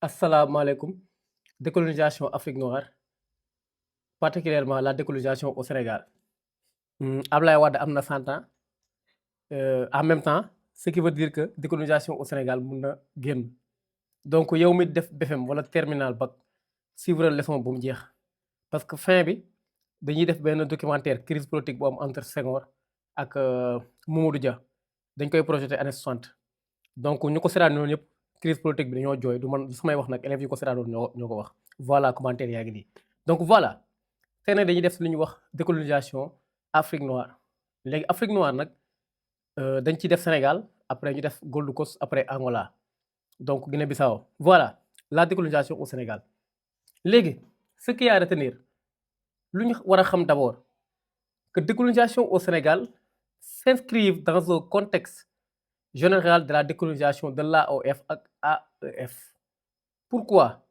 Asalaamaaleykum. Décolonisation Afrique noire, particulièrement la décolonisation au Sénégal. Ablaye Wade am na 100 ans en même temps ce qui veut dire que décolonisation au Sénégal mun na génn donc yow mi def BFEM wala terminal bac suivre leçon bu mu jeex parce que fin bi dañuy def benn documentaire crise politique bu am entre Senghor ak Mamadou Dia dañ koy projeté année 60 donc ñu ko seetaan noonu yëpp crise politique bi dañoo jooy du man du samay wax nag élèves yi ko seetaan ñoo ko wax voilà commentaire yaa ngi nii donc voilà tey nag dañuy def lu ñuy wax décolonisation Afrique noire léegi Afrique noire nag dañ ciy def Sénégal après ñu def Gold Coast après Angola donc Guinée-Bissau voilà la décolonisation au Sénégal léegi ce qu'il y a à retenir lu ñu war a xam d'abord que décolonisation au Sénégal s'inscrivent dans un contexte général de la décolonisation de l'AOF ak AEF pourquoi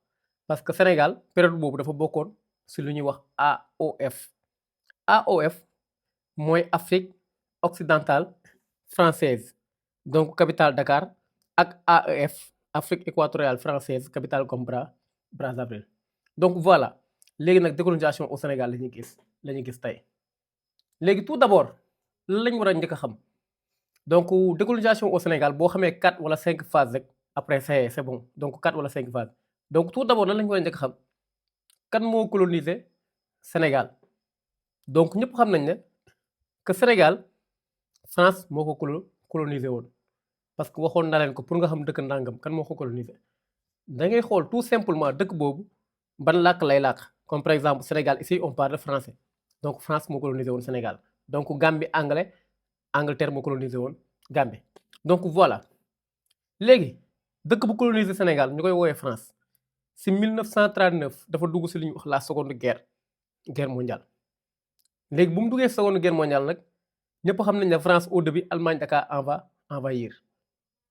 parce que Sénégal période boobu dafa bokkoon ci lu ñuy wax AOF AOF mooy Afrique occidentale française donc capitale Dakar ak AEF Afrique équatoriale française capitale comme Brazzaville donc voilà léegi nag décolonisation au Sénégal la ñuy gis tey léegi tout d'abord lan lañ war a njëkk a xam donc décolonisation au Sénégal boo xamee 4 wala 5 phases rek après c'est bon donc 4 wala 5 phases donc tout d'abord lan lañ war a njëkk a xam kan moo coloniser Sénégal donc ñëpp xam nañ ne que Sénégal France moo ko coloniser woon parce que waxoon na leen ko pour nga xam dëkk ndàngam kan moo ko coloniser da ngay xool tout simplement dëkk boobu ban làkk lay làkk comme par exemple Sénégal ici on parle français donc France moo coloniser woon Sénégal donc Gambie anglais Angleterre moo colonisé woon Gambie donc voilà léegi dëkk bu coloniser Sénégal ñu koy woowee France si 1939 dafa dugg si li ñuy wax la seconde guerre mondiale léegi bu mu duggee seconde guerre mondiale nag ñëpp xam nañ ne France au début Allemagne daka envahir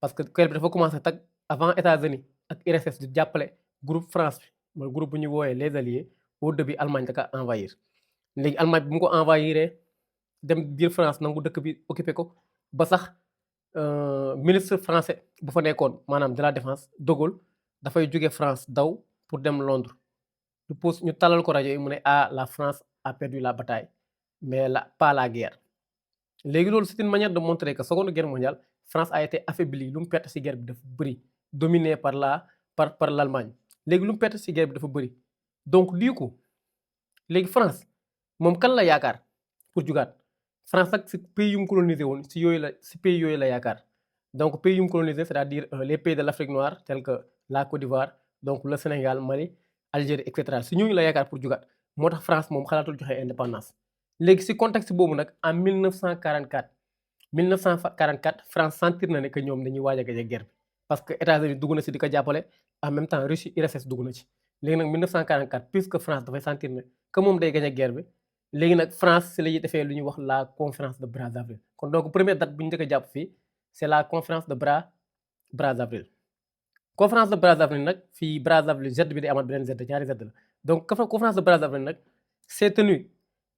parce que guerre bi dafa commencé tag avant États-Unis ak URSS di jàppale groupe France bi mooy groupe bu ñuy woowee les alliés au début Allemagne daka envahir léegi Allemagne bi mu ko envahiree dem biir France nangu dëkk bi occupé ko ba sax ministre français bu fa nekkoon maanaam de la défense de Gaulle dafay jóge France daw pour dem Londres ñu talal ko rajo yi mu ne la France a perdu la bataille mais pas la guerre léegi loolu c'est une manière de montrer que seconde guerre mondiale France a été affaiblie lu mu perte ci guerre bi dafa bëri dominé par l'Allemagne léegi lu mu perte ci guerre bi dafa bëri donc du coup léegi France moom kan la yaakaar pour jugaat France nag ci pays yu mu colonisé woon ci pays yooyu la yaakaar donc pays yu mu colonisé c'est-à-dire les pays de l'Afrique noire tels que la Côte d'Ivoire donc le Sénégal Mali Algérie et cetera ci ñooñu la yaakaar pour jugaat moo tax France moom xalaatul joxe indépendance léegi ci contexte boobu nag en 1944 France sentir na ne que ñoom dañuy waaj a gañe guerre bi parce que États-Unis dugg na ci di ko jàppale en même temps Russie URSS dugg na ci léegi nag 1944 puisque France dafay sentir ne que moom day gañe guerre bi léegi nag France ci la defee lu ñuy wax la conférence de Brazzaville kon donc première date bu ñu njëkk a jàpp fii c'est la conférence de Brazzaville conférence de Brazzaville nag fii Brazzaville Z bi di amat beneen Z ñaari Z la donc conférence de Brazzaville nag c'est tenu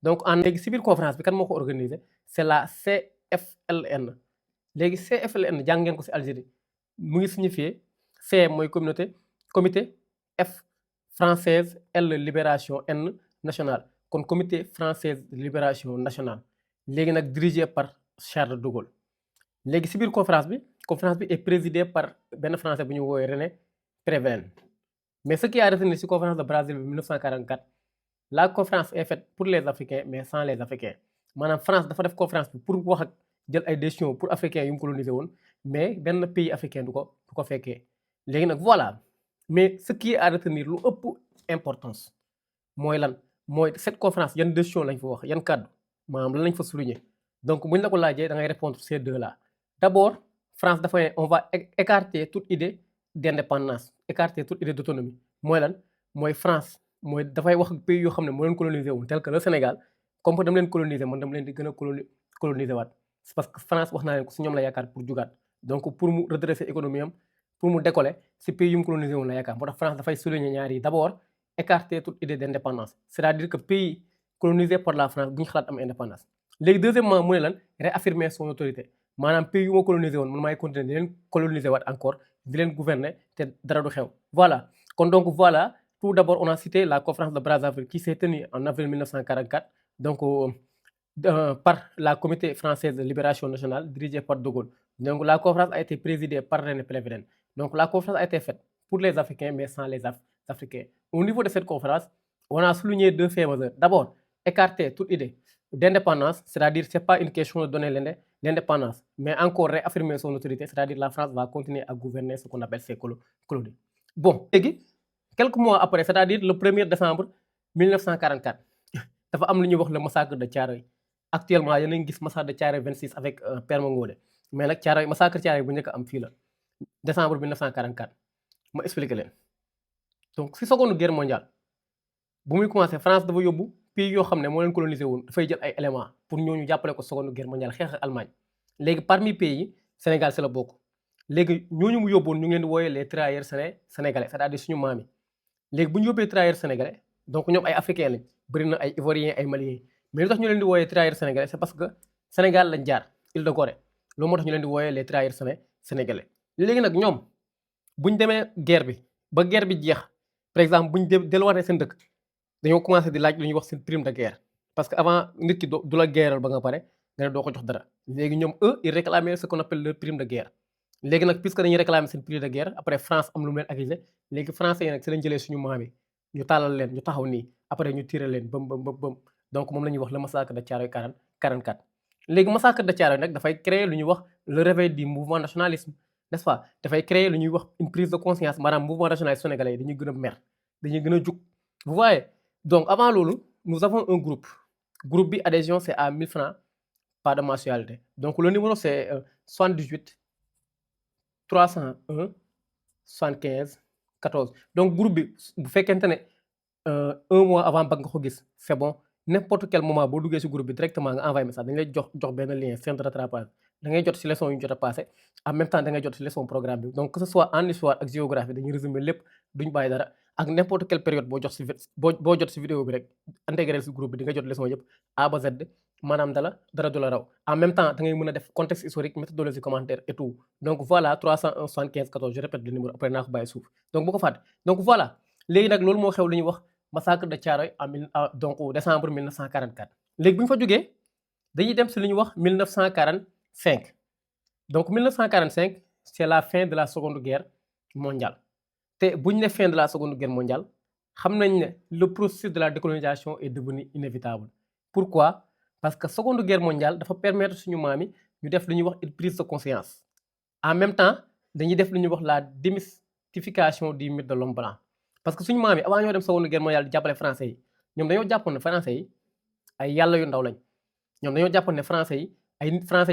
donc en léegi ci biir conférence bi kan moo ko organisé c'est la CFLN léegi CFLN jàng ngeen ko ci Algérie mu ngi signifier C mooy comité F française L libération N nationale kon comité français de libération nationale léegi nag dirigé par Charles de Gaulle léegi ci biir conférence bi est présidée par benn français bu ñu woowee René Préven mais ce qui a retenu ci conférence de Brazzaville bi 1944 la conférence est faite pour les Africains mais sans les Africains maanaam France dafa def conférence bi pour wax ak jël ay décisions pour africains yu mu colonisé woon mais benn pays africain du ko fekkee léegi nag voilà mais ce qui est à retenir lu ëpp importance mooy lan mooy cette conférence yan décision lañ fa wax yan kàddu maanaam lan lañ fa souligner donc buñ la ko laajee da ngay répondre ces deux là d'abord France dafa ne on va écarter toute idée d'indépendance écarter toute idée d'autonomie mooy lan mooy France mooy dafay wax ak pays yoo xam ne moo leen coloniser woon tel que le Sénégal comme que dama leen coloniser man dama leen di gën a coloniser waat c'est parce que France wax naa leen ko si ñoom la yaakaar pour jugaat donc pour mu redresser économie am pour mu décoller si pays yu mu coloniser woon la yaakaar moo tax France dafay souligner ñaar yi d'abord écarter toute idée d'indépendance c'est-à-dire que pays colonisé par la France bu ñu xalaat am indépendance léegi deuxièmement mu ne lan réaffirmer son autorité maanaam pays yu ma colonisé woon man maay continuer di leen coloniser waat encore di leen gouverner te dara du xew. Voilà kon donc voilà tout d'abord on a cité la conférence de Brazzaville qui s'est tenue en avril 1944 donc par la Comité française de libération nationale dirigée par De Gaulle. Donc la conférence a été présidée par René Pleven. Donc la conférence a été faite pour les Africains mais sans les Africains. Au niveau de cette conférence, on a souligné deux faits majeurs. D'abord, écarter toute idée d'indépendance, c'est-à-dire c'est pas une question de donner l'indépendance, mais encore réaffirmer son autorité, c'est-à-dire la France va continuer à gouverner ce qu'on appelle ses colonies. Bon, léegi quelques mois après, c'est-à-dire le 1er décembre 1944, dafa am lu ñuy wax le massacre de Thiaroye. Actuellement yéen a ngi gis massacre de Thiaroye 26 avec Père Mangolé mais nag Thiaroye massacre Thiaroye bu njëkk a am fii la décembre 1944 ma expliqué leen. Donc si seconde guerre mondiale bu muy commencé France dafa yóbbu pays yoo xam ne moo leen colonisé woon dafay jël ay éléments pour ñooñu jàppale ko seconde guerre mondiale xeex ak Allemagne. Léegi parmi pays yi Sénégal si la bokk léegi ñooñu mu yóbboon ñu ngi leen di wooyee les travailleurs sénégalais c'est-à-dire suñu maam yi. Léegi bu ñu yóbbee travailleurs sénégalais donc ñoom ay africains lañ bëri na ay ivoiriens ay maliens mais lu tax ñu leen di wooyee travailleurs sénégalais c'est parce que Sénégal lañ jaar île de Gorée loolu moo tax ñu leen di wooyee les travailleurs sénégalais. Léegi nag ñoom buñ demee guerre bi ba guerre bi jeex par exemple buñ delluwaatee seen dëkk dañoo commencé di laaj lu ñuy wax seen prime de guerre parce que avant nit ki du la guerral ba nga pare nga ne doo ko jox dara. Léegi ñoom eux ils réclamaient ce qu'on appelle leur prime de guerre. Léegi nag puisque dañuy réclamer seen prime de guerre après France am lu mu leen accusé léegi français yi nag si lañ jëlee suñu maam yi ñu tàllal leen ñu taxaw nii après ñu tiré leen bëm donc moom la ñuy wax le massacre de Thiaroye 44. Léegi massacre de Thiaroye nag dafay créer lu ñuy wax le réveil du mouvement nationalisme n'est-ce pas dafay créer lu ñuy wax une prise de conscience maanaam mouvement nationaliste sénégalais yi dañuy gën a mer dañuy gën a jug. Vous voyez donc avant loolu nous avons un groupe bi adhésion c'est à 1000 francs pas de mensualité donc le numéro c'est 78 301 75 14 donc groupe bi bu fekkente ne un mois avant ba nga ko gis c'est bon n'importe quel moment boo duggee ci groupe bi directement nga envoyé message dañu lay jox benn lien fin de rattrapage da ngay jot ci leçon yu ñu jot a passé en même temps da ngay jot ci leçon programme bi donc que ce soit en histoire ak géographie dañuy résumer lépp duñ bàyyi dara ak n'importe quelle période boo jot ci vidéo bi rek intégré ci groupe bi di nga jot leçon yëpp A ba Z maanaam dara du la raw en même temps da ngay mën a def contexte historique méthodologie commentaire et tout donc voilà 301 75 14 je répète le numéro après naa ko bàyyi suuf donc bu ko fàtte donc voilà léegi nag loolu moo xew lu ñuy wax massacre de Thiaroye donc décembre 1944 léegi bu ñu fa jógee dañuy dem ci lu ñuy wax 1945 donc 1945 c'est la fin de la seconde guerre mondiale te bu ñu ne fin de la seconde guerre mondiale xam nañ ne le processus de la décolonisation est devenu inévitable. Pourquoi? Parce que seconde guerre mondiale dafa permettre suñu maam yi ñu def lu ñuy wax une prise de conscience en même temps dañuy def lu ñuy wax la démystification du mythe de l'homme blanc parce que suñu maam yi avant ñoo dem seconde guerre mondiale di jàppale français yi ñoom dañoo jàppoon ne français yi ay yàlla yu ndaw lañ ñoom dañoo jàppoon ne français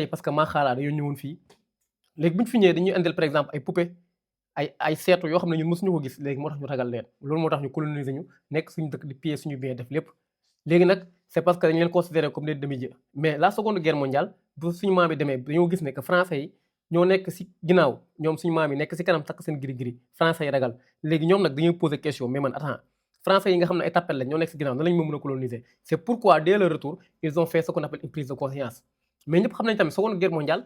yi parce que maa xaalaa dañoo ñëwoon fii léegi bu ñu fi ñëwee dañuy indil par exemple ay poupée ay seetu yoo xam ne ñun mësuñu ko gis léegi moo tax ñu ragal leen loolu moo tax ñu coloniser ñu nekk suñu dëkk di piller suñu bien def lépp léegi nag c'est parce que dañu leen considéré comme des demi-dieux mais la seconde guerre mondiale bu suñu maam yi demee dañoo gis ne que français yi ñoo nekk ci ginnaaw ñoom suñu maam yi nekk ci kanam takk seen giri-giri français yi ragal léegi ñoom nag dañuy poser question mais man attends français yi nga xam ne ay tappel lañ ñoo nekk ci ginnaaw nan lañ ma mën a coloniser c'est pourquoi dès le retour ils ont fait ce qu'on appelle une prise de conscience mais ñëpp xam nañ tamit seconde guerre mondiale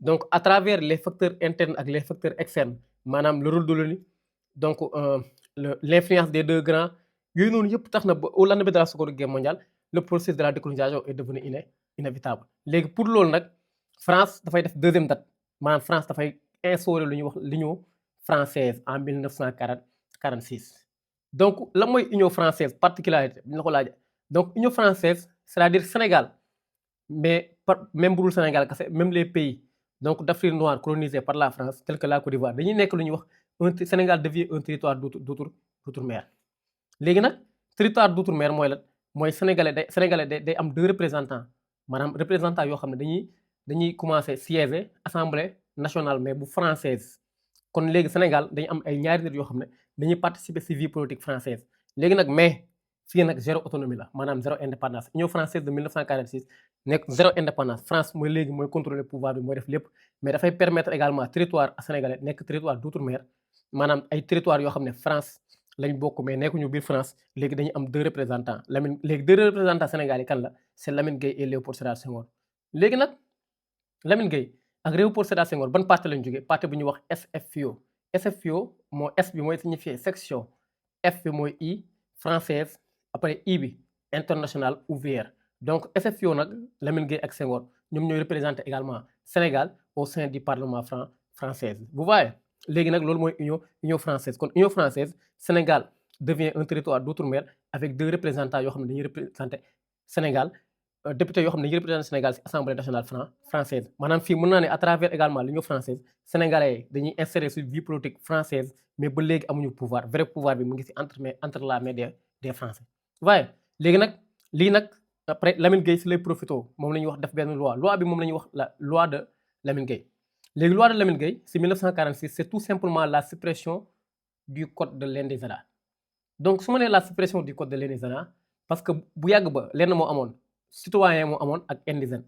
donc à travers les facteurs internes ak les facteurs externes maanaam le rôle de l'ONU donc l'influence des deux grands yooyu noonu yëpp tax na ba au lendemain de la seconde guerre mondiale le processus de la décolonisation est devenu inévitable léegi pour loolu nag France dafay def deuxième date maanaam France dafay instaurer lu ñuy wax l'union française en 1946 donc la mooy union française particularité bi ñu la ko laajee donc union française c'est-à-dire Sénégal mais même bu dul Sénégal kese même les pays donc d'Afrique noire colonisés par la France tel que la Côte d'Ivoire dañuy nekk lu ñuy wax Sénégal devient un territoire d'outre-mer léegi nag territoire d'outre-mer mooy la mooy sénégalais day am deux représentants maanaam représentants yoo xam ne dañuy commencer siéger assemblée nationale mais bu française kon léegi Sénégal dañu am ay ñaari nit yoo xam ne dañuy participer ci vie politique française léegi nag mais fii nag zéro autonomie la maanaam zéro indépendance union française de 1946 nekk zéro indépendance France mooy léegi mooy contrôler pouvoir bi mooy def lépp mais dafay permettre également territoire sénégalais nekk territoire d'outre-mer maanaam ay territoire yoo xam ne France lañ bokk mais nekkuñu biir France léegi dañuy am deux représentants léegi deux représentants Sénégal yi kan la c'est Lamine Gueye et Léopold Sédar Senghor léegi nag Lamine Gueye ak Léopold Sédar Senghor ban parti lañ jógee parti bu ñuy wax SFIO SFIO moo S bi mooy signifier section F bi mooy I française après I bi international ouvrière donc SFIO nag Lamine Gueye ak Senghor ñoom ñooy représenter également Sénégal au sein du parlement française vous voyez léegi nag loolu mooy union française kon union française Sénégal devient un territoire d'outre-mer avec 2 représentants yoo xam ne dañuy représenter Sénégal député yoo xam ne dañuy représenter Sénégal ci assemblée nationale française maanaam fii mën naa ne à travers également l'union française sénégalais dañuy insérer ci vie politique française mais ba léegi amuñu pouvoir vrai pouvoir bi mu ngi ci entre la main des français waaye léegi nag lii nag après Lamine Gueye ci lay profito moom la ñuy wax def benn loi bi moom la ñuy wax la loi de Lamine Gueye léegi loi de Lamine Gueye ci 1946 c'est tout simplement la suppression du code de l'indigénat donc su ma nee la suppression du code de l'indigénat parce que bu yàgg ba lenn moo amoon citoyen moo amoon ak indigène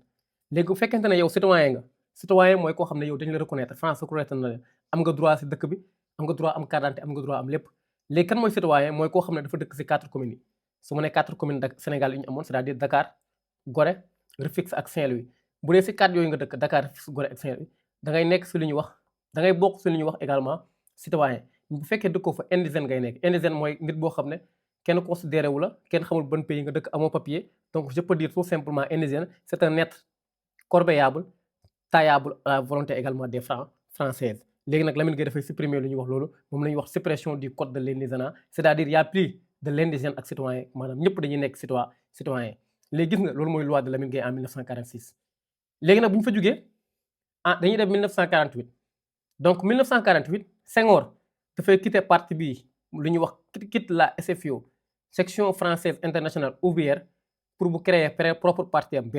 léegi bu fekkente ne yow citoyen nga citoyen mooy koo xam ne yow dañu la reconnaître France reconnaître na leen am nga droit ci dëkk bi am nga droit am carte d'identité am nga droit am lépp léegi kan mooy citoyen mooy koo xam ne dafa dëkk ci 4 communes yi su ma nee 4 communes Sénégal yi ñu amoon c'est-à-dire Dakar Gorée Rufisque ak Saint-Louis bu dee ci 4 yooyu nga dëkk Dakar Rufisque Gorée ak Saint-Louis da ngay nekk ci li ñuy wax da ngay bokk ci li ñuy wax également citoyen bu fekkee dëkkoo fa indigène ngay nekk indigène mooy nit boo xam ne kenn considéré wu la kenn xamul ban pays nga dëkk amoo papier donc je peux dire tout simplement indigène c'est un être corvéable taillable à la volonté également des françaises léegi nag Lamine Gueye dafay supprimer lu ñuy wax loolu moom la ñuy wax suppression du code de l'indigénat c'est-à-dire y a plus de l'indigène ak citoyen maanaam ñëpp dañuy nekk citoyen léegi gis nga loolu mooy loi de Lamine Gueye en 1946 léegi nag bu ñu fa jógee dañuy def 1948 donc 1948 Senghor dafay quitter parti bi lu ñuy wax quitte la SFIO section française internationale ouvrière pour bu créer propre parti am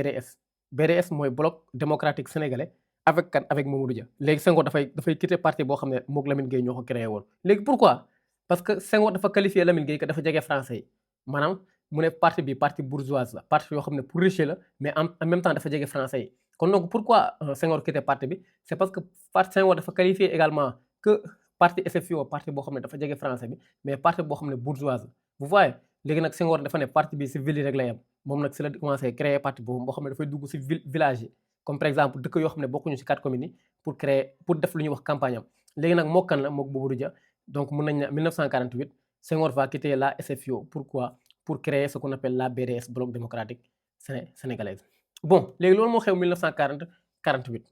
BDS mooy bloc démocratique sénégalais avec kan avec Mamadou Dia léegi Senghor dafay quitter parti boo xam ne mook Lamine Gueye ñoo ko créé woon léegi pourquoi parce que Senghor dafa qualifier Lamine Gueye que dafa jege français yi maanaam mu ne parti bi parti bourgeoise la parti yoo xam ne pour riche la mais en même temps dafa jege français yi kon donc pourquoi Senghor quitter parti bi c'est parce que Senghor dafa qualifier également que parti SFIO parti boo xam ne dafa jege français bi mais parti boo xam ne bourgeoise la vous voyez léegi nag Senghor dafa ne parti bi ci ville yi rek la yem moom nag ci la commencé créer parti boobu boo xam ne dafay dugg ci village yi comme par exemple dëkk yoo xam ne bokkuñu ci 4 communes yi pour def lu ñuy wax campagne am léegi nag mokkan la mook Mamadou Dia donc mën nañ ne 1948 Senghor va quitter la SFIO pourquoi pour créer ce qu'on appelle la BDS bloc démocratique sénégalaise bon léegi loolu moo xew 1948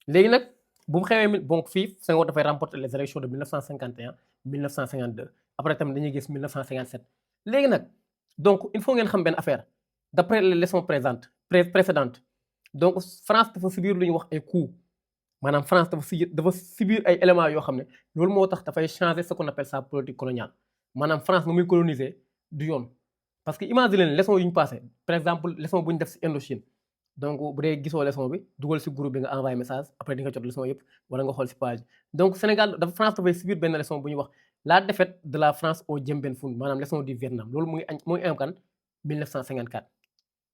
léegi nag bu mu xewee bon fii Senghor dafay remporter les élections de 1951 1952 après tamit dañuy gis 1957 léegi nag donc il faut ngeen xam benn affaire d'après les leçons précédentes donc France dafa subir lu ñuy wax ay coups maanaam France dafa subir ay éléments yoo xam ne loolu moo tax dafay changer ce qu'on appelle sa politique coloniale maanaam France nu muy coloniser du yoon parce que imagine leen leçon yu ñu passé par exemple leçon bu ñu def ci Indochine donc bu dee gisoo leçon bi dugal ci groupe bi nga envoyé message après di nga jot leçon yëpp wala nga xool ci page donc Sénégal France dafay subir benn leçon bu ñuy wax la défaite de la France au Dien Bien Phu maanaam leçon du Vietnam loolu mu ngi am kan 1954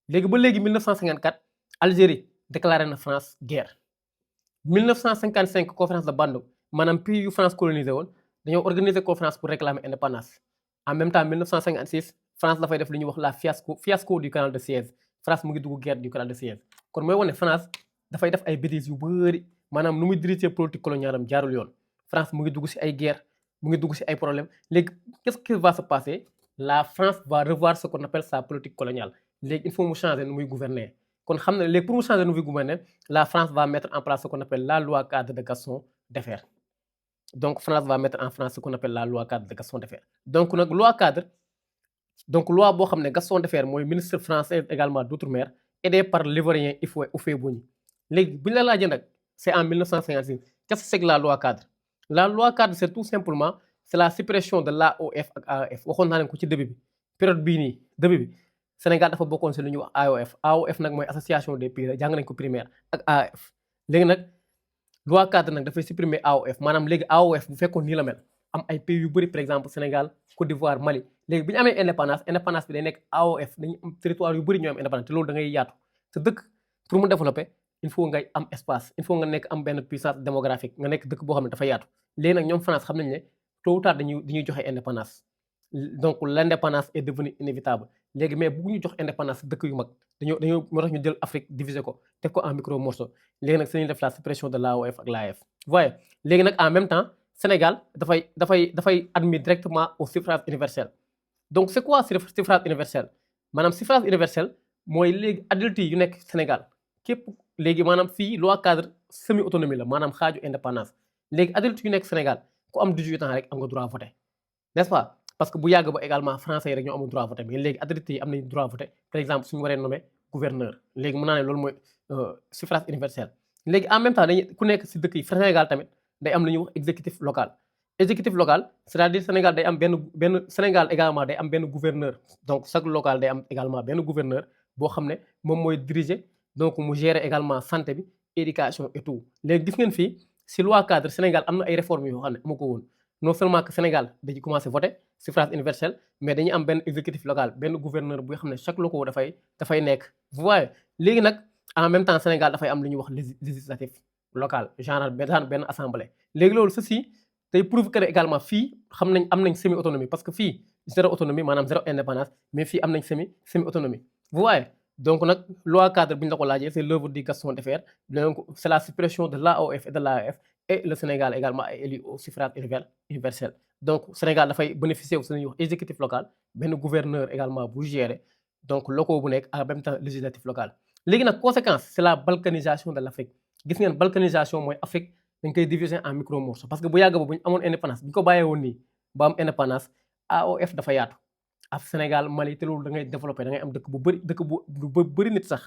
léegi ba léegi 1954 Algérie déclaré na France guerre 1955 conférence de Bandung maanaam pays yu France colonisé woon dañoo organiser conférence pour réclamer indépendance en même temps 1956 France dafay def lu ñuy wax la fiasco du canal de Suez France mu ngi dugg guerre du canal de Suez kon mooy wane France dafay def ay bêtises yu bëri maanaam nu muy diriger politique coloniale am jaarul yoon France mu ngi dugg ci ay guerre mu ngi dugg ci ay problèmes léegi qu'est-ce qui va se passer la France va revoir ce qu'on appelle sa politique coloniale léegi il faut mu changer nu muy gouverner kon xam ne léegi pour mu changer nu muy gouverner la France va mettre en place ce qu'on appelle la loi cadre de Gaston Defferre donc France va mettre en place ce qu'on appelle la loi cadre de Gaston Defferre donc nag loi cadre donc loi boo xam ne Gaston Defferre mooy ministre français également d'outre-mer aidé par l'Ivoirien Houphouët-Boigny léegi bu ñu la laajee nag c'est en 1956 qu'est-ce que c'est que la loi cadre c'est tout simplement c'est la suppression de l'AOF ak AOF waxoon naa leen ko ci début bi période bii nii début bi Sénégal dafa bokkoon ci lu ñuy wax AOF nag mooy association des pays jàng nañ ko primaire ak AOF léegi nag loi cadre nag dafay supprimer AOF maanaam léegi AOF bu fekkoon nii la mel am ay pays yu bëri par exemple Sénégal Côte d'Ivoire Mali léegi bi ñu amee indépendance bi day nekk AOF dañuy am territoire yu bëri ñoo am indépendance te loolu da ngay yaatu te dëkk pour mu développer il faut ngay am espace il faut nga nekk am benn puissance démographique nga nekk dëkk boo xam ne dafa yaatu léegi nag ñoom France xam nañ ne tôt ou tard dañuy joxe indépendance donc l'indépendance est devenue inévitable léegi mais bu ñu jox indépendance dëkk yu mag dañoo moo tax ñu jël Afrique diviser ko def ko en micro morceaux léegi nag suñuy def la suppression de l'AOF ak l'AF voyez léegi nag en même temps Sénégal dafay admis directement au suffrage universel. Donc c'est quoi suffrage universel maanaam suffrage universel mooy léegi adultes yu nekk Sénégal képp léegi maanaam fii loi cadre semi autonomie la maanaam xaaju indépendance léegi adultes yu nekk Sénégal ku am 18 ans rek am nga droit voter n'est-ce pas parce que bu yàgg ba également français yi rek ñoo amul droit voter mais léegi adultes yi am nañu droit voter par exemple suñu waree nommer gouverneur léegi mën naa ne loolu mooy suffrage universel. léegi en même temps dañuy ku nekk si dëkk yi Sénégal tamit day am lu ñuy wax exécutif local. exécutif local c'est-à-dire Sénégal day am benn Sénégal également day am benn gouverneur donc chaque local day am également benn gouverneur boo xam ne moom mooy diriger donc mu gérer également santé bi éducation et tout léegi gis ngeen fii si loi cadre Sénégal am na ay réformes yoo xam ne amu ko woon non seulement que Sénégal dañuy commencé voter suffrage universel mais dañuy am benn exécutif local benn gouverneur bu xam ne chaque loco dafay nekk. vous voyez léegi nag en même temps Sénégal dafay am lu ñuy wax législatif local genre benn assemblée léegi loolu ceci tey prouve que ne également fii am nañ semi autonomie parce que fii zéro autonomie maanaam zéro indépendance mais fii am nañ semi autonomie. vous voyez donc nag loi cadre bu ñu la ko laajee c'est l'œuvre du Gaston Defferre donc c'est la suppression de l'AOF et de l'AEF et le Sénégal également est élu au suffrage universel. donc Sénégal dafay bénéficier wu su ñuy wax exécutif local benn gouverneur également bu gérer donc locaux bu nekk en même temps législatif local. léegi nag conséquence c'est la balkanisation de l'Afrique gis ngeen balkanisation mooy Afrique dañ koy diviser en micro morceaux parce que bu yàgg ba bu ñu amoon indépendance bu ñu ko bàyyee woon nii ba am indépendance AOF dafa yaatu af Sénégal Mali te loolu da ngay développé da ngay am dëkk bu bëri nit sax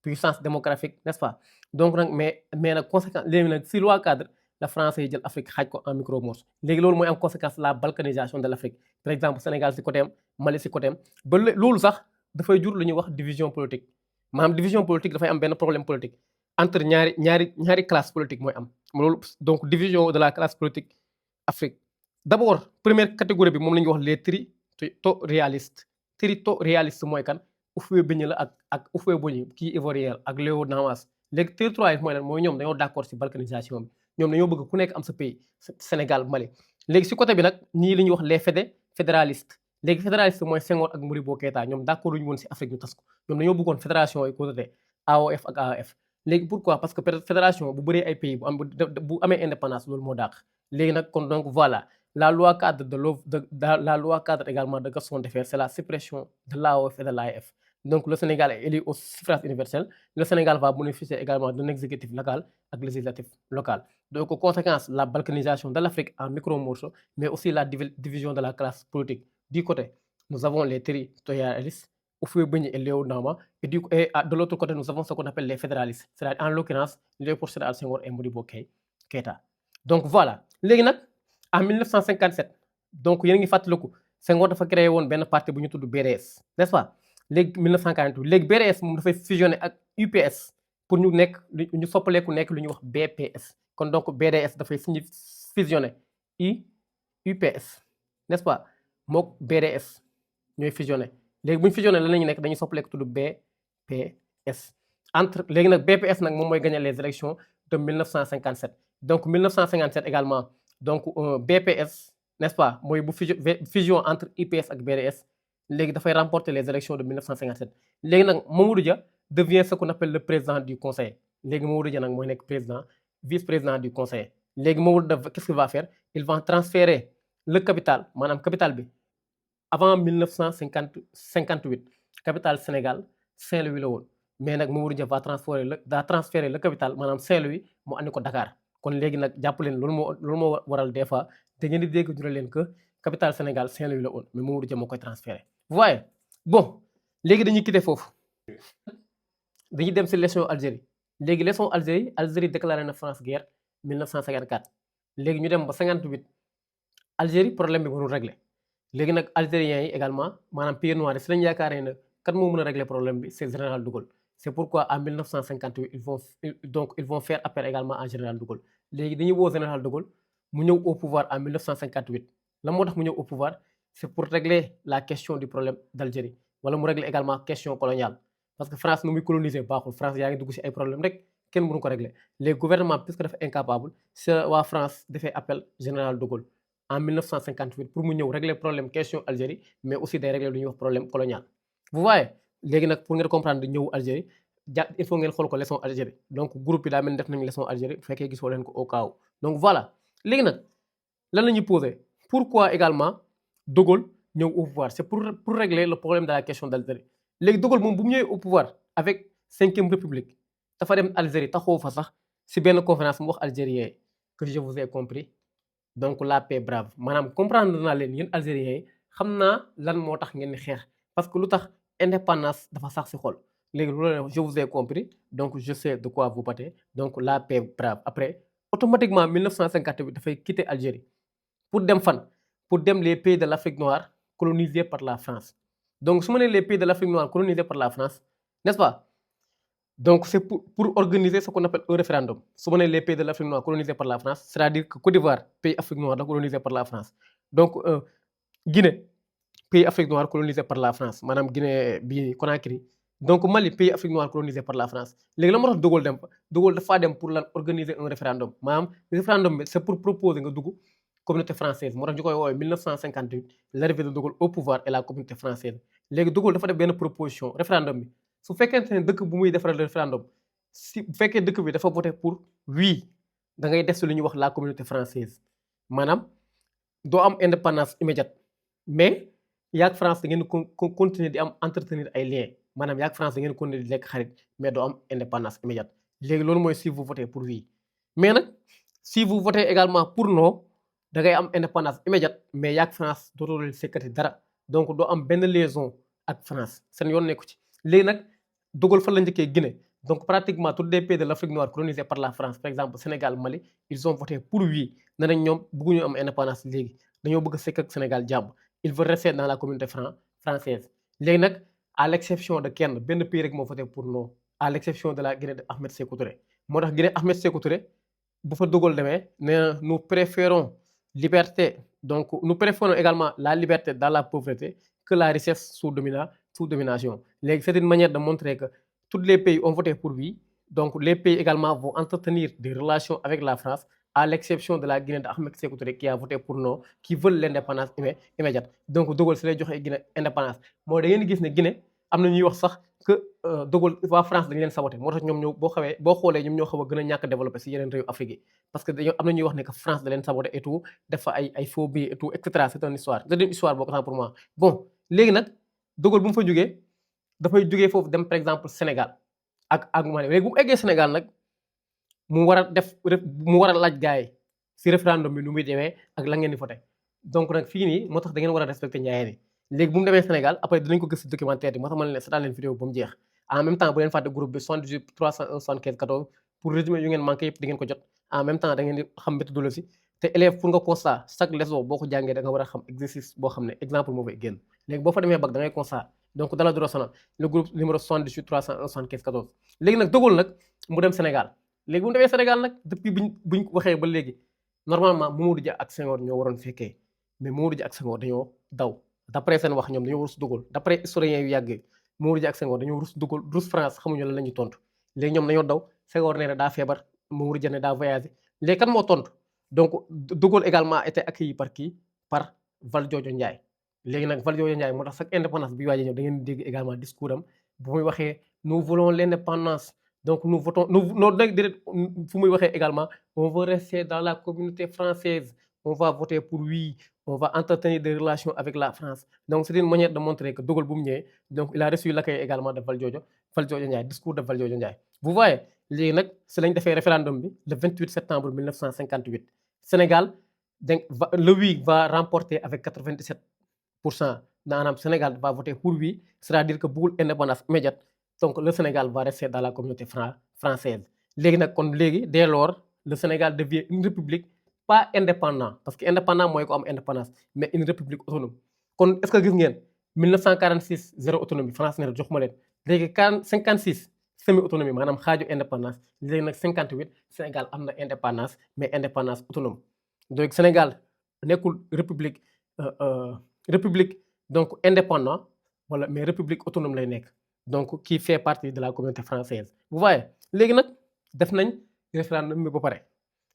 puissance démographique n'est-ce pas. donc nag mais nag conséquence léegi nag si loi cadre la français yi jël Afrique xaaj ko en micro morceaux léegi loolu mooy am conséquence la balkanisation de l'Afrique par exemple Sénégal si côté am Mali si côté am ba loolu sax dafay jur lu ñuy wax division politique maanaam division politique dafay am benn problème politique entre ñaari classe politique mooy am loolu donc division de la classe politique Afrique. d'abord première catégorie bi moom la ñuy wax les territorialistes mooy kan Houphouët-Boigny la ak Houphouët-Boigny kii ivoirien ak Léon Namas léegi territorialiste mooy lan mooy ñoom dañoo d'accord ci balkanisation bi ñoom dañoo bëgg ku nekk am sa pays Sénégal Mali. léegi ci côté bi nag ñii li ñuy wax les fédéralistes léegi fédéraliste mooy Senghor ak Modibo Keïta ñoom d'accord ñu woon ci Afrique ñu tas ko ñoom dañoo bëggoon fédération yi ko tuddee AOF ak AEF. léegi pourquoi parce que fédération bu bëree ay pays bu amee indépendance loolu moo dàq léegi nag kon donc voilà la loi cadre la loi cadre également de Gaston Defferre c'est la suppression de l'AOF et de l'AEF. donc le Sénégal est élu au suffrage universel le Sénégal va bénéficier également d'un exécutif local ak législatif local. donc conséquence la balkanisation de l'Afrique en micro morceaux mais aussi la division de la classe politique. du côté nous avons les territorialistes Houphouët-Boigny et Léon Nama et de l'autre côté nous avons ce qu'on appelle les fédéralistes c'est-à-dire en l'occurrence Léopold Sédar Senghor et Modibo Keïta. donc voilà léegi nag en 1957 donc yéen a ngi fàttaliku Senghor dafa créé woon benn parti bu ñu tudd BDS n'est-ce pas léegi 1948 léegi BDS moom dafay fusionner ak UPS pour ñu soppaleeku nekk lu ñuy wax BPS kon donc BDS dafay fusionner UPS n'est-ce pas mook BDS ñooy fusionner léegi bu ñu fusionner lan la ñu nekk dañuy soppaleeku tudd BPS léegi nag BPS nag moom mooy gagner les élections de 1957 donc 1957 également donc BPS n'est-ce pas mooy bu fusion entre UPS ak BDS léegi dafay remporter les élections de 1957 léegi nag Mamadou Dia devient ce qu'on appelle le président du conseil léegi Mamadou Dia nag mooy nekk vice-président du conseil léegi Mamadou Dia qu'est-ce qu'il va faire il va transférer le capital maanaam capital bi avant 1958 capital Sénégal Saint-Louis la woon mais nag Mamadou Dia va transférer le capital maanaam Saint-Louis mu andi ko Dakar kon léegi nag jàpp leen loolu moo waral des fois da ngeen di dégg ñu ne leen que capital Sénégal Saint-Louis la woon mais Mamadou Dia moo koy transféré. vous voyez bon léegi dañuy quitter foofu dañuy dem ci leçon Algérie léegi leçon Algérie déclaré na France guerre 1954 léegi ñu dem ba 58 Algérie problème bi mënul régler léegi nag algériens yi également maanaam pieds noirs yi si lañ yaakaaree ne kan moo mën a régler problème bi c'est général de Gaulle. c'est pourquoi en 1958 ils vont faire appel également à général de Gaulle léegi dañuy woo général de Gaulle mu ñëw au pouvoir en 1958 la moo tax mu ñëw au pouvoir c'est pour régler la question du problème d'Algérie wala mu régler également question coloniale parce que France nu muy coloniser baaxul France yaa ngi dugg ci ay problème rek kenn mënu ko régler les gouvernements puisque dafa incapable c'est waa France dafay appel général de Gaulle en 1958 pour mu ñëw régler problème question Algérie mais aussi day régler lu ñuy wax problème colonial. vous voyez léegi nag pour ngeen comprendre ñëw Algérie il faut ngeen xool ko leçon Algérie donc groupe bi daa mel ni def nañu leçon Algérie bu fekkee gisoo leen ko au cas où donc voilà léegi nag lan la ñuy poser pourquoi également De Gaulle ñëw au pouvoir c'est pour régler le problème de la question d'Algérie léegi De Gaulle moom bu mu ñëwee au pouvoir avec 5e république dafa dem Algérie taxawu fa sax si benn conférence mu wax algériens yi que je vous ai compris donc la paix brave maanaam comprendre naa leen yéen algériens yi xam naa lan moo tax ngeen di xeex parce que lu tax indépendance dafa sax si xol léegi loolu je vous ai compris donc je sais de quoi vous battez donc la paix brave après automatiquement 1958 dafay quitter Algérie pour dem fan pour dem les pays de l'Afrique noire colonisés par la France donc su ma nee les pays de l'Afrique noire colonisés par la France n'est-ce pas donc c'est pour organiser ce qu'on appelle un référendum su ma nee les pays de l'Afrique noire colonisés par la France c'est-à-dire que Côte d'Ivoire pays Afrique noire la colonisé par la France donc Guinée pays Afrique noire colonisé par la France maanaam Guinée bii Conakry donc Mali pays Afrique noire colonisé par la France léegi la moo tax De Gaulle dem fa De Gaulle dafaa dem pour lan organiser un référendum maanaam référendum bi c'est pour proposer nga dugg communauté française moo tax ñu koy woowee 1958 l'arrivée de De Gaulle au pouvoir et la communauté française léegi De Gaulle dafa def benn proposition référendum bi su fekkente ne dëkk bu muy defaral référendum si bu fekkee dëkk bi dafa voté pour oui da ngay def si lu ñuy wax la communauté française maanaam doo am indépendance immédiate mais yaag France da ngeen continuer di am entretenir ay liens maanaam yaag France da ngeen continuer di lekk xarit mais doo am indépendance immédiate léegi loolu mooy si vous votez pour oui mais nag si vous votez également pour non da ngay am indépendance immédiate mais yaag France dootoo leen sekkati dara donc doo am benn liaison ak France seen yoon nekku ci léegi nag De Gaulle fa la njëkkee Guinée donc pratiquement tous les pays de l'Afrique noire colonisés par la France par exemple Sénégal Mali ils ont voté pour oui ne nañ ñoom bëgguñu am indépendance léegi dañoo bëgg a sekk ak Sénégal jàmm il veut rester dans la communauté française léegi nag à l'exception de kenn benn pays rek moo voté pour non à l'exception de la Guinée de Ahmed Sékou Touré moo tax Guinée Ahmed Sékou Touré bu fa De Gaulle demee nee na nous préférons liberté donc nous préférons également la liberté dans la pauvreté que la richesse sous domination léegi c'est une manière de montrer que tous les pays ont voté pour oui donc les pays également vont entretenir des relations avec la France à l'exception de la Guinée de Ahmed Sékou Touré qui a voté pour non qui veulent l'indépendance immédiate donc De Gaulle si lay joxe Guinée indépendance mooy da ngeen gis ne Guinée am na ñuy wax sax que De Gaulle waa France dañu leen saboté moo tax ñoom ñoo boo xoolee ñoom ñoo xaw a gën a ñàkk développé si yeneen réew Afrique yi parce que dañoo am na ñuy wax ne que France da leen saboté et tout dafa ay faux billets et tout et cetera c'est une histoire boo ko pour moi bon léegi nag De Gaulle bu mu fa jógee dafay jógee foofu dem par exemple Sénégal ak Mali léegi bu mu eggee Sénégal nag mu war a laaj gars yi si référendum bi nu muy demee ak la ngeen di voté donc nag fii nii moo tax da ngeen war a respecté njaayeen yi léegi bu mu demee Sénégal après dinañ ko gis si documentaire bi moo tax ma leen seetaan leen vidéo ba mu jeex en même temps bu leen fàtte groupe bi 78 301 75 14 pour résumé yu ngeen manqué yëpp di ngeen ko jot en même temps da ngeen di xam méthodologie te élève pour nga constat chaque leçon boo ko jàngee da nga war a xam exercice boo xam ne exemple moo fay génn léegi boo fa demee bac da ngay constat donc dala duro sonal le groupe numéro 78 301 75 14 léegi nag De Gaulle nag mu dem Sénégal léegi bu mu demee Sénégal nag depuis buñ waxee ba léegi normalement Mamadou Dia ak Senghor ñoo waroon fekkee mais Mamadou Dia ak Senghor dañoo daw d'après seen wax ñoom dañoo rus De Gaulle d'après historiens yu yàgg Mamadou Dia ak Senghor dañoo rus De Gaulle rus France xamuñu lan la ñuy tontu léegi ñoom dañoo daw Senghor nee na daa feebar Mamadou Dia ne daa voyagé léegi kan moo tontu donc De Gaulle également été accueilli par Valdiodio Ndiaye léegi nag Valdiodio Ndiaye moo tax chaque indépendance bi waaj a ñëw da ngeen dégg également discours am bu muy waxee nous voulons l'indépendance donc nous votons nous déedéet fu muy waxee également on veut rester dans la communauté française on va voter pour oui on va entretenir des relations avec la France donc c'est une manière de montrer que De Gaulle bu mu ñëwee donc il a reçu l'accueil également de Valdiodio Ndiaye discours de Valdiodio Ndiaye vous voyez léegi nag si lañ defee référendum bi le 28 septembre 1958 Sénégal le oui va remporter avec 97% maanaam Sénégal va voter pour oui c'est-à-dire que bëggul indépendance immédiate donc le Sénégal va rester dans la communauté française léegi nag kon léegi dès lors le Sénégal devient une république pas indépendant parce que indépendant mooy ko am indépendance mais une république autonome kon est-ce que gis ngeen 1946 zéro autonomie France ne jox ma leen léegi 56 semi autonomie maanaam xaaju indépendance léegi nag 58 Sénégal am na indépendance mais indépendance autonome donc Sénégal nekkul république donc indépendant wala mais république autonome lay nekk donc qui fait partie de la communauté française vous voyez léegi nag def nañ référendum bi ba pare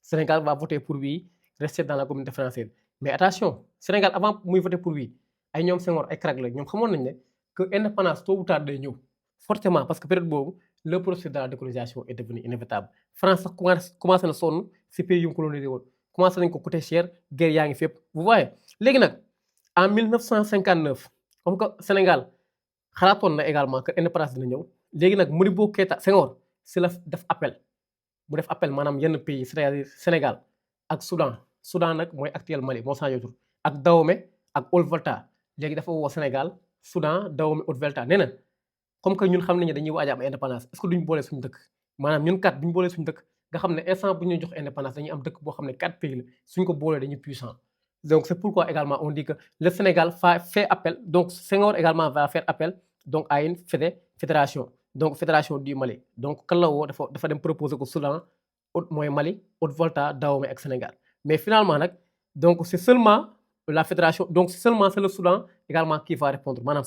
Sénégal va voter pour oui rester dans la communauté française mais attention Sénégal avant muy voter pour oui ay ñoom Senghor ay CRAC la ñoom xamoon nañ ne que indépendance tôt ou tard day ñëw fortement parce que période boobu le processus de la décolonisation est devenu inévitable France sax commencé na sonn si pays yu mu colonisé woon commencé nañ ko coûter cher guerre yaa ngi fépp vous voyez léegi nag en 1959 comme que Sénégal xalaatoon na également que indépendance dina ñëw léegi nag Modibo Keïta Senghor si la def appel mu def appel maanaam yenn pays c'est-à-dire Sénégal ak Soudan nag mooy actuel Mali moo changé tur ak Dahomey ak Haute-Volta léegi dafa woo Sénégal Soudan Dahomey Haute-Volta nee na comme que ñun xam nañu dañuy waaj a am indépendance est-ce que duñ boole suñu dëkk maanaam ñun kat duñ boole suñu dëkk nga xam ne instant bu ñu jox indépendance dañuy am dëkk boo xam ne 4 pays la suñ ko boolee dañuy puissant donc c'est pourquoi également on dit que le Sénégal fait appel donc Senghor également va faire appel donc à une fédération donc fédération du Mali donc kan la woo dafa dem proposer ko Soudan mooy Mali Haute-Volta Dahomey ak Sénégal mais finalement nag donc c'est seulement la fédération donc c'est le Soudan également qui va répondre maanaam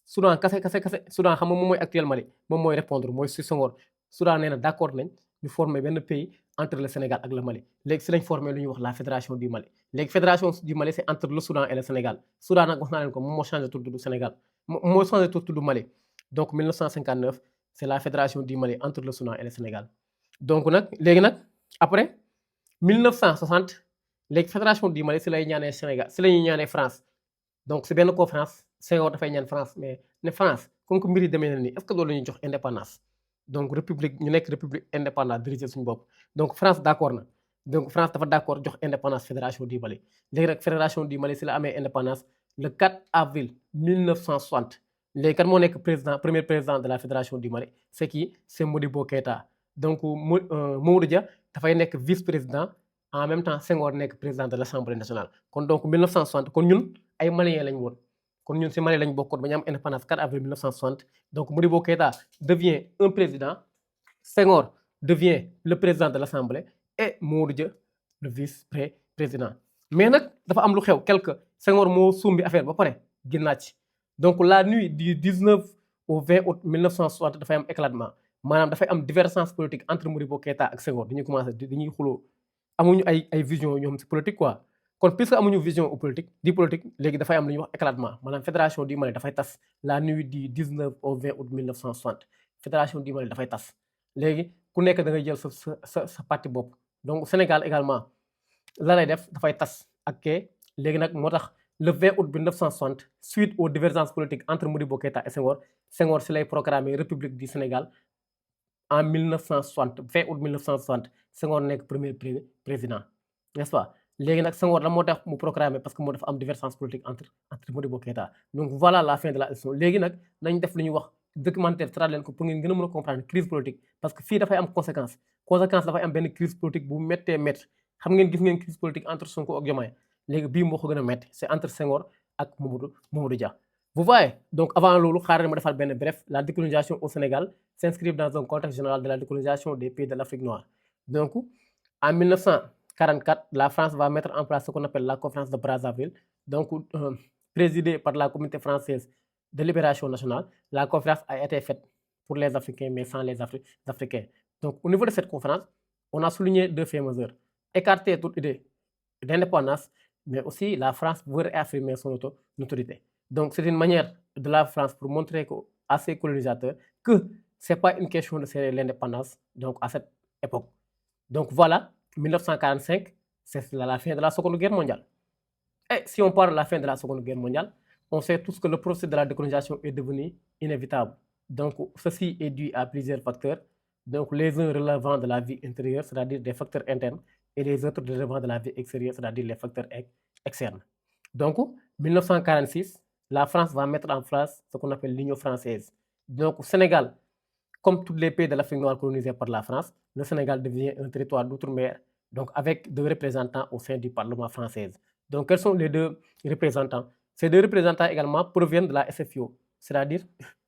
Soudan kase Soudan xam nga moom mooy actuel Mali moom mooy répondre mooy si Senghor Soudan nee na d'accord nañ ñu former benn pays entre le Sénégal ak le Mali léegi si lañ former lu ñuy wax la fédération du Mali léegi fédération du Mali c'est entre le Soudan et le Sénégal Soudan nag wax naa leen ko moom moo changé tur du Sénégal moo changé tur du Mali donc 1959 c'est la fédération du Mali entre le Soudan et le Sénégal donc nag léegi nag après 1960 léegi fédération du Mali si lay ñaanee Sénégal si la ñuy ñaanee France donc si benn conférence Senghor dafay ñaan France mais ne France comme que mbir yi demee na nii est-ce que loolu la ñuy jox indépendance donc république ñu nekk république indépendante diriger suñu bopp donc France d'accord na donc France dafa d'accord jox indépendance fédération du Mali léegi nag fédération du Mali si la amee indépendance le 4 avril 1960 léegi kan moo nekk premier président de la fédération du Mali c'est qui c'est Modibo Keïta donc Mamadou Dia dafay nekk vice-président en même temps Senghor nekk président de l'Assemblée nationale kon donc 1960 kon ñun ay Maliens lañ woon kon ñun si Mali lañ bokkoon ba ñu am indépendance 4 avril 1960 donc Modibo Keïta devient un président Senghor devient le président de l'Assemblée et Mamadou Dia le vice-président mais nag dafa am lu xew quelque Senghor moo sumbi affaire ba pare génnaat ci donc la nuit du 19 au 20 août 1960 dafay am éclatement maanaam dafay am divergence politique entre Modibo Keïta ak Senghor dañuy commencé dañuy xuloo amuñu ay vision ñoom ci politique quoi kon puisque amuñu vision politique léegi dafay am lu ñuy wax éclatement maanaam fédération du Mali dafay tas la nuit du 19 au 20 août 1960 fédération du Mali dafay tas léegi ku nekk da ngay jël sa parti bopp donc Sénégal également la lay def dafay tas ak kee léegi nag moo tax le 20 août 1960 suite aux divergences politiques entre Modibo Keïta et Senghor si lay proclamer République du Sénégal en 1960 20 août 1960 Senghor nekk premier président n'est-ce pas léegi nag Senghor la moo tax mu proclamer parce que moo dafa am divergence politique entre Modibo Keïta donc voilà la fin de la leçon léegi nag nañ def lu ñuy wax documentaire traduire leen ko pour ngeen gën a mën a comprendre crise politique parce que fii dafay am conséquence dafay am benn crise politique bu méttee métti xam ngeen gis ngeen crise politique entre Sonko ak Diomaye léegi bii moo ko gën a métti c'est entre Senghor ak Mamadou Dia vous voyez donc avant loolu xaaral ma defal benn bref la décolonisation au Sénégal s'inscrit dans un contexte général de la décolonisation des pays de l'Afrique noire donc en 1944 la France va mettre en place ce qu'on appelle la conférence de Brazzaville donc présidée par la communauté française de libération nationale. La conférence a été faite pour les Africains mais sans les Africains. Donc au niveau de cette conférence, on a souligné deux faits majeurs. Écarter toute idée d'indépendance, mais aussi la France veut réaffirmer son autorité. Donc c'est une manière de la France pour montrer à ses colonisateurs que c'est pas une question de serrer l'indépendance donc à cette époque. Donc voilà, 1945, c'est la fin de la Seconde Guerre mondiale. Et si on parle de la fin de la Seconde Guerre mondiale, on sait tous que le processus de la décolonisation est devenu inévitable. Donc ceci est dû à plusieurs facteurs. Donc les uns relevant de la vie intérieure, c'est-à-dire des facteurs internes, et les autres relevant de la vie extérieure, c'est-à-dire les facteurs externes. Donc 1946, la France va mettre en place ce qu'on appelle l'Union française. Donc au Sénégal, comme tous les pays de l'Afrique noire colonisés par la France, le Sénégal devient un territoire d'outre-mer, donc avec deux représentants au sein du Parlement français. Donc quels sont les deux représentants? Ces deux représentants également proviennent de la SFIO, c'est-à-dire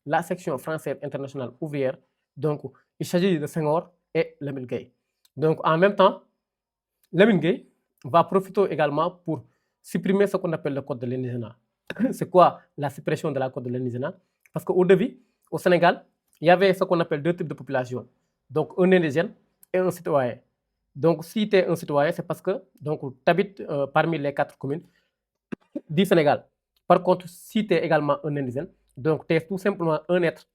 la section française internationale ouvrière. Donc il s'agit de Senghor et Lamine Gueye. Donc en même temps, Lamine Gueye va profiter également pour supprimer ce qu'on appelle le code de l'indigénat. C'est quoi la suppression de la code de l'indigénat? Parce qu'au début, au Sénégal, il y avait ce qu'on appelle deux types de population. Donc un indigène et un citoyen. Donc si tu es un citoyen, c'est parce que tu habites parmi les 4 communes du Sénégal. Par contre, si tu es également un indigène, donc tu es tout simplement un être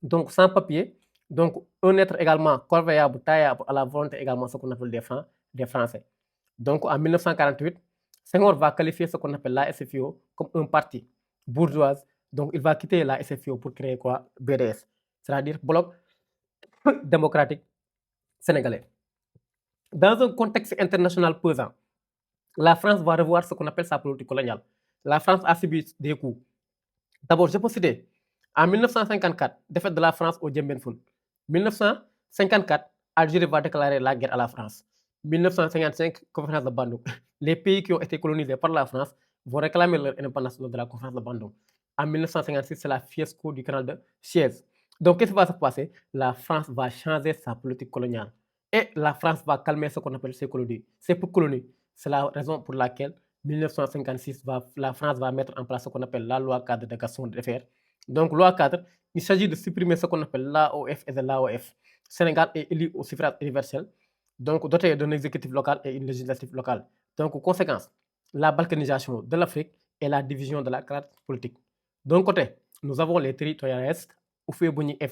donc sans papier, donc un être également corvéable, taillable à la volonté également ce qu'on appelle des Français. Donc en 1948, Senghor va qualifier ce qu'on appelle la SFIO comme un parti bourgeois. Donc il va quitter la SFIO pour créer quoi? BDS, c'est-à-dire Bloc démocratique sénégalais. Dans un contexte international pesant, la France va revoir ce qu'on appelle sa politique coloniale. La France a subi des coups. D'abord, je peux citer en 1954, défaite de la France au Dien Bien Phu. 1954, Algérie va déclarer la guerre à la France. 1955, conférence de Bandung. Les pays qui ont été colonisés par la France vont réclamer leur indépendance lors de la conférence de Bandung. En 1956, c'est la fiasco du canal de Suez. Donc, qu'est-ce qui va se passer? La France va changer sa politique coloniale. Et la France va calmer ce qu'on appelle ses colonies. C'est la raison pour laquelle 1956, la France va mettre en place ce qu'on appelle la loi cadre de Gaston Defferre. Donc, loi cadre, il s'agit de supprimer ce qu'on appelle l'AOF et de l'AOF. Sénégal est élu au suffrage universel, donc doté d'un exécutif local et une législative locale. Donc, conséquence, la balkanisation de l'Afrique et la division de la classe politique. D'un côté, nous avons les territorialistes, Oufoué-Boigny et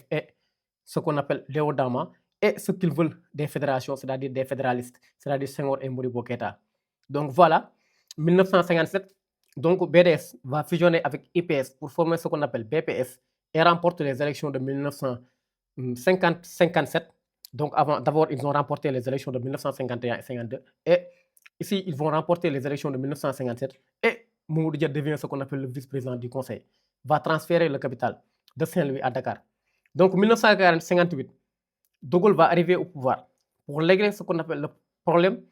ce qu'on appelle les Odama, et ce qu'ils veulent des fédérations, c'est-à-dire des fédéralistes, c'est-à-dire Senghor et Modibo Keïta. Donc voilà, 1957, donc BDS va fusionner avec IPS pour former ce qu'on appelle BPS et remporte les élections de 1957. Donc d'abord, ils ont remporté les élections de 1951 et 52. Et ici, ils vont remporter les élections de 1957. Et Mamadou Dia devient ce qu'on appelle le vice-président du Conseil. Va transférer le capital de Saint-Louis à Dakar. Donc 1958, De Gaulle va arriver au pouvoir pour régler ce qu'on appelle le problème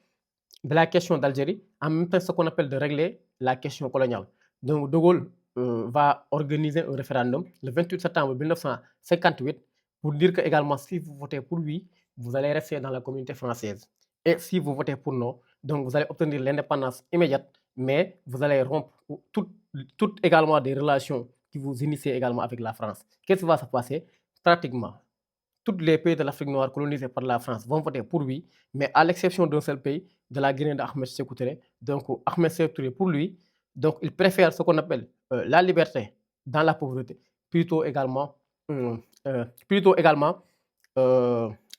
de la question d'Algérie, en même temps ce qu'on appelle de régler la question coloniale. Donc De Gaulle va organiser un référendum le 28 septembre 1958 pour dire que également si vous votez pour lui, vous allez rester dans la communauté française. Et si vous votez pour non, donc vous allez obtenir l'indépendance immédiate, mais vous allez rompre toutes également des relations qui vous initient également avec la France. Qu'est-ce qui va se passer? Pratiquement tous les pays de l'Afrique noire colonisés par la France vont voter pour lui, mais à l'exception d'un seul pays, de la Guinée d'Ahmed Sékou Touré. Donc Ahmed Sékou Touré, pour lui, donc il préfère ce qu'on appelle la liberté dans la pauvreté, plutôt également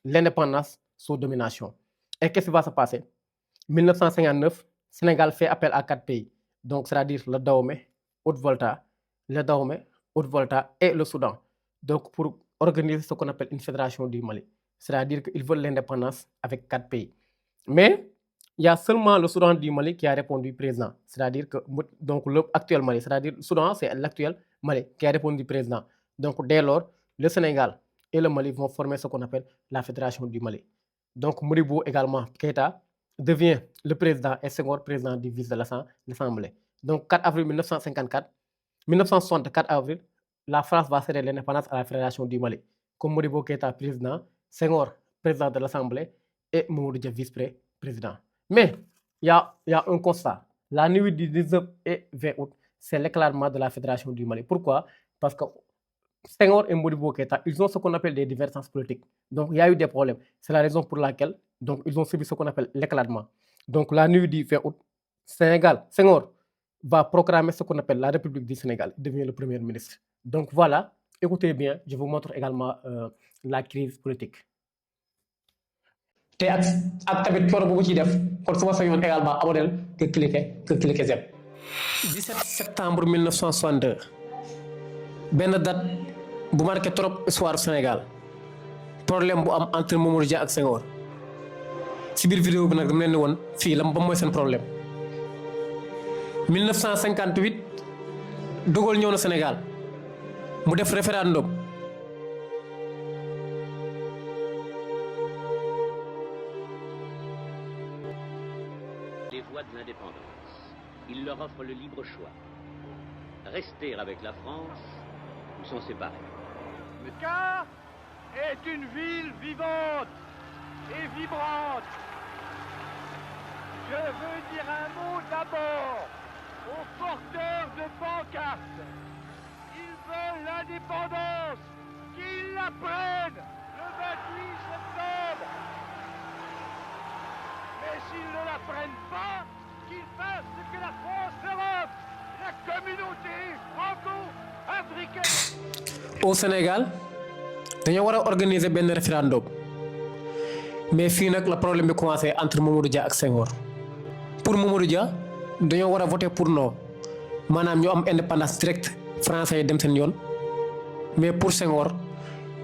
l'indépendance sous domination. Et qu'est-ce qui va se passer? 1959, Sénégal fait appel à 4 pays, donc c'est-à-dire le Dahomey, Haute-Volta, et le Soudan. Donc pour organiser ce qu'on appelle une fédération du Mali. C'est-à-dire qu'ils veulent l'indépendance avec 4 pays. Mais il y a seulement le Soudan du Mali qui a répondu président. C'est-à-dire que donc l'actuel Mali, c'est-à-dire le Soudan, c'est l'actuel Mali qui a répondu président. Donc dès lors, le Sénégal et le Mali vont former ce qu'on appelle la fédération du Mali. Donc Modibo également, Keïta, devient le président et Senghor président du vice de l'Assemblée. Donc 4 avril 1964 avril, la France va céder l'indépendance à la Fédération du Mali, comme Modibo Keïta président, Senghor président de l'Assemblée et Mamadou Dia vice-président. Mais il y a un constat. La nuit du 19 et 20 août, c'est l'éclatement de la Fédération du Mali. Pourquoi? Parce que Senghor et Modibo Keïta, ils ont ce qu'on appelle des divergences politiques. Donc il y a eu des problèmes. C'est la raison pour laquelle donc, ils ont subi ce qu'on appelle l'éclatement. Donc la nuit du 20 août, Senghor va proclamer ce qu'on appelle la République du Sénégal. Il devient le premier ministre. Donc voilà, écoutez bien, je vous montre également la crise politique. te ak tamit coono bu ciy def kon su ma sañoon également abonné que cliquer j'aime. 17 septembre 1962 benn date bu marqué trop histoire Sénégal problème bu am entre Mamadou Dia ak Senghor ci biir vidéo bi nag dama leen ni woon fii la ba mooy seen problème 1958 De Gaulle ñëw na Sénégal mu def référendum. Les voies de l'indépendance. Il leur offre le libre choix. Rester avec la France ou s'en séparer. Dakar est une ville vivante et vibrante. Je veux dire un mot d'abord aux porteurs de pancartes. Ils veulent l'indépendance, qu'ils la prennent le 28 septembre. Mais s'ils ne la prennent pas, qu'ils fassent ce que la France leur offre, la communauté franco-africaine. Au Sénégal dañoo war a organiser benn référendum mais fii nag la problème bi commencé entre Mamadou Dia ak Senghor pour Mamadou Dia dañoo war a voter pour non maanaam ñu am indépendance directe français yi dem seen yoon mais pour Senghor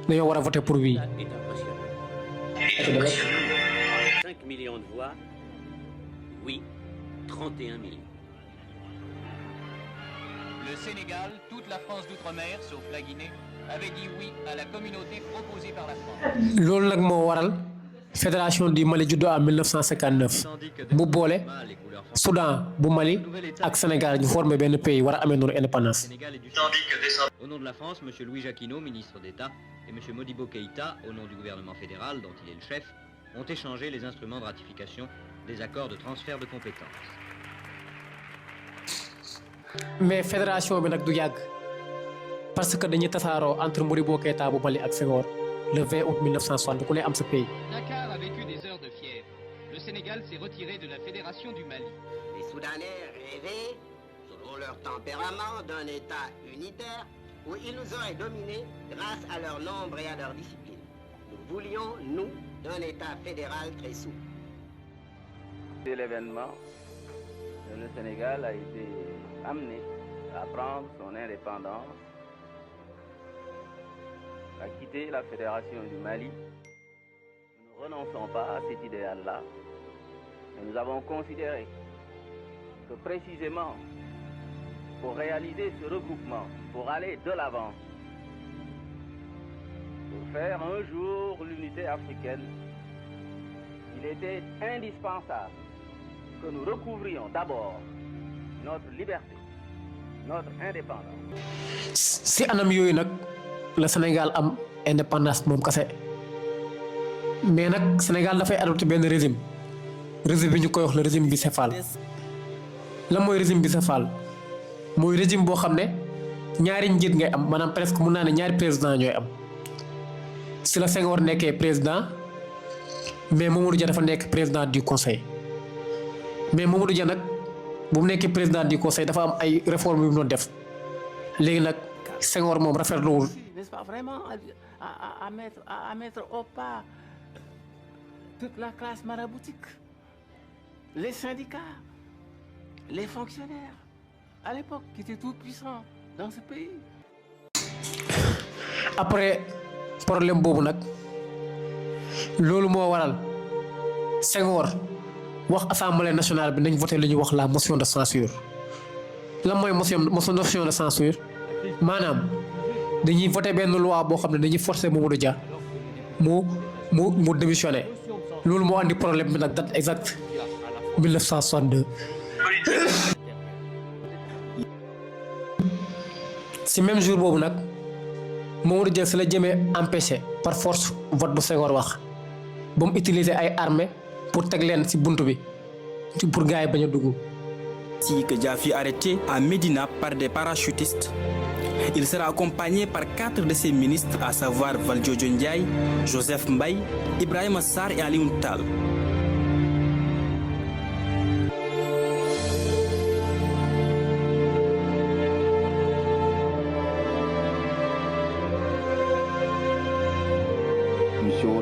dañoo war a voter pour oui. 5 millions de voix, oui, 31 millions. Le Sénégal, toute la France d'outre-mer, sauf la Guinée, avait dit oui à la communauté proposée par la France. loolu nag moo waral fédération du Mali juddu en 1959 bu boole Soudan bu Mali ak Sénégal ñu formé benn pays war a amee noonu indépendance. Au nom de la France, M. Louis Jacquinot, ministre d'État, et M. Modibo Keïta, au nom du gouvernement fédéral dont il est le chef, ont échangé les instruments de ratification des accords de transfert de compétences. mais fédération bi nag du yàgg parce que dañuy tasaaroo entre Modibo Keïta bu Mali ak Senghor le 20 août 1960 ku ne am sa pays. Dakar a vécu des heures de fièvre. Le Sénégal s'est retiré de la fédération du Mali. Les Soudanais rêvaient, selon leur tempérament, d'un État unitaire où ils nous auraient dominés grâce à leur nombre et à leur discipline. Nous voulions, nous, d'un État fédéral très souple. Dès l'événement, le Sénégal a été amené à prendre son indépendance, à quitter la fédération du Mali. Nous ne renonçons pas à cet idéal-là, mais nous avons considéré que précisément pour réaliser ce regroupement, pour aller de l'avant, pour faire un jour l'unité africaine, il était indispensable que nous recouvrions d'abord notre liberté, notre indépendance. si anam yooyu nag la Sénégal am indépendance moom kese mais nag Sénégal dafay adopté benn régime bi ñu koy wax le régime bicéphale la mooy régime bicéphale mooy régime boo xam ne ñaari njiit ngay am maanaam presque mun naa ne ñaari président ñooy am si la Senghor nekkee président mais Mamadou Dia dafa nekk président du conseil mais Mamadou Dia nag bu mu nekkee président du conseil dafa am ay réformes yu mu doon def léegi nag Senghor moom rafetluwul. N'est-ce pas vraiment à mettre au pas toute la classe maraboutique, les syndicats, les fonctionnaires à l'époque qui étaient tout puissants dans ce pays. Après problème boobu nag loolu moo waral Senghor wax assemblée nationale bi nañ voté li ñuy wax la motion de censure lan mooy motion de censure maanaam dañuy voté benn loi boo xam ne dañuy forcer Mamadou Dia mu démissionné loolu moo andi problème bi nag date exacte 1962. si même jour boobu nag Mamadou Dia si la jëmee empêché par force vote bu Senghor wax ba mu utiliser ay armées pour teg leen ci buntu bi pour gars yi bañ a dugg. Ainsi que Dia fut arrêté à Médina par des parachutistes. Il sera accompagné par 4 de ses ministres, à savoir Valdiodio Ndiaye, Joseph Mbaye, Ibrahima Sarr et Alioune Tall.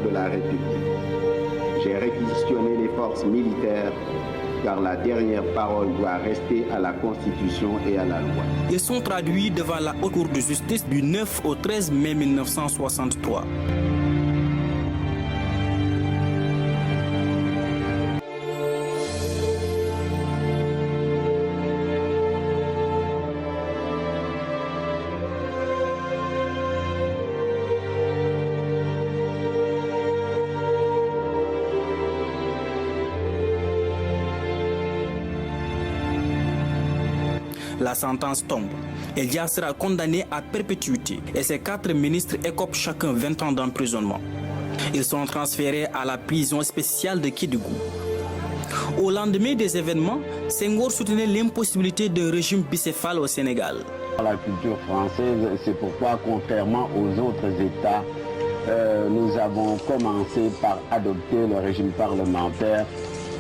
De la République. J'ai réquisitionné les forces militaires car la dernière parole doit rester à la Constitution et à la loi. Ils sont traduits devant la Haute Cour de justice du 9 au 13 mai 1963. La sentence tombe et Dia sera condamné à perpétuité et ses 4 ministres écopent chacun 20 ans d'emprisonnement. Ils sont transférés à la prison spéciale de Kédougou. Au lendemain des événements, Senghor soutenait l'impossibilité d'un régime bicéphale au Sénégal. La culture française, c'est pourquoi, contrairement aux autres États, nous avons commencé par adopter le régime parlementaire,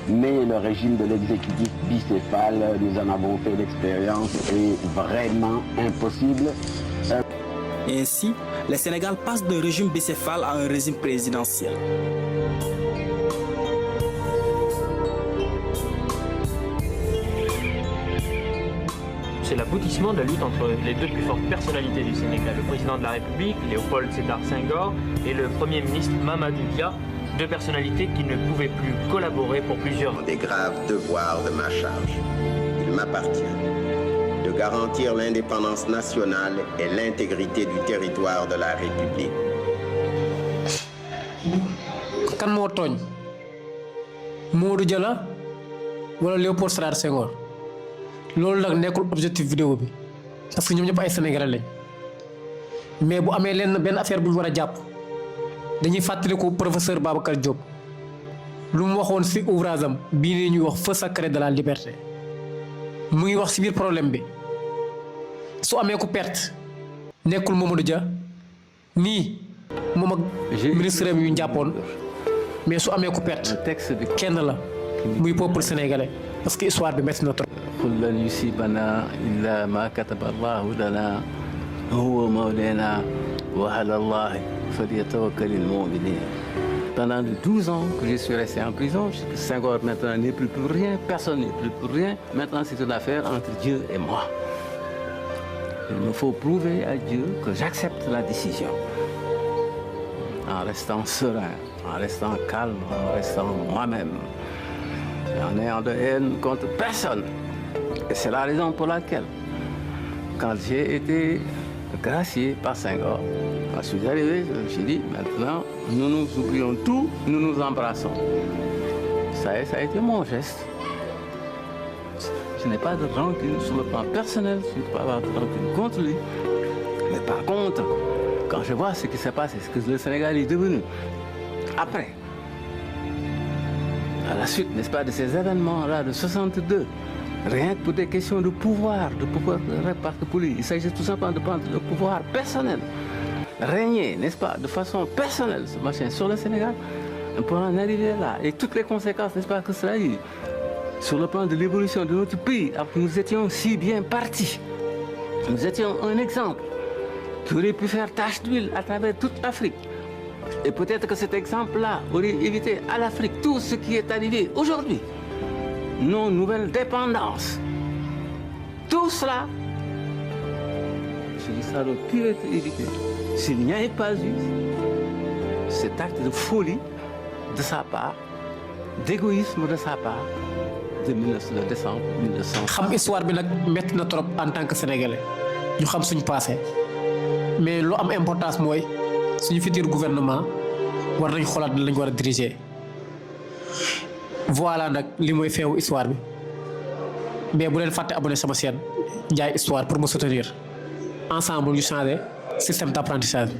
mais le régime de l'exécutif bicéphale, nous en avons fait l'expérience, est vraiment impossible. Ainsi, le Sénégal passe d'un régime bicéphale à un régime présidentiel. c'est l'aboutissement de la lutte entre les deux plus fortes personnalités du Sénégal, le président de la République, Léopold Sédar Senghor, et le Premier ministre Mamadou Dia, deux personnalités qui ne pouvaient plus collaborer pour plusieurs... Des graves devoirs de ma charge. Il m'appartient de garantir l'indépendance nationale et l'intégrité du territoire de la République. kan moo tooñ Mamadou Dia la wala Léopold Sédar Senghor loolu nag nekkul objectif vidéo bi parce que ñoom ñëpp ay sénégalais lañ mais bu amee benn affaire bu ñu war a jàpp dañuy fàttaliku professeur Babacar Diop lu mu waxoon ci ouvrage am bii nii ñuy wax feu sacré de la liberté mu ngi wax ci biir problème bi su amee ku perte nekkul Mamadou Dia nii moom ak ministre yu ñu jàppoon mais su amee ku perte kenn la muy peuple sénégalais parce que histoire bi métti na trop. قل لن يصيبنا إلا ما كتب الله لنا هو مولانا وعلى الله فليتوكل المؤمنين. Pendant 12 ans que je suis resté en prison, Senghor maintenant n'est plus pour rien, personne n'est plus pour rien. Maintenant c'est une affaire entre Dieu et moi. Il me faut prouver à Dieu que j'accepte la décision. En restant serein, en restant calme, en restant moi-même, en n'ayant de haine contre personne. Et c'est la raison pour laquelle, quand j'ai été gracié par Senghor, quand je suis arrivé, je me suis dit, maintenant, nous nous oublions tout, nous nous embrassons. Ça a été mon geste. Je n'ai pas de rancune sur le plan personnel, je ne peux pas avoir de rancune contre lui. Mais par contre, quand je vois ce qui s'est passé, ce que le Sénégal est devenu, après, à la suite, n'est-ce pas, de ces événements-là de 62, rien que pour des questions de pouvoir répartir pour lui, il s'agit tout simplement de prendre le pouvoir personnel, régner, n'est-ce pas, de façon personnelle, ce machin, sur le Sénégal, pour en arriver là, et toutes les conséquences, n'est-ce pas, que cela a eu, sur le plan de l'évolution de notre pays, alors que nous étions si bien partis, nous étions un exemple qui aurait pu faire tache d'huile à travers toute l'Afrique. Et peut-être que cet exemple-là aurait évité à l'Afrique tout ce qui est arrivé aujourd'hui. Nos nouvelles dépendances. Tout cela, je dis ça aurait pu être évité s'il n'y avait pas eu cet acte de folie de sa part, d'égoïsme de sa part, de décembre 1900. xam histoire bi nag métti na trop en tant que sénégalais ñu xam suñu passé mais lu am importance mooy suñu futur gouvernement war nañ xoolaat lañ war a diriger voilà nag li mooy feewu histoire bi mais bu leen fàtte abonné sama chaîne Ndiaye Histoire pour me soutenir ensemble ñu changer système d'apprentissage.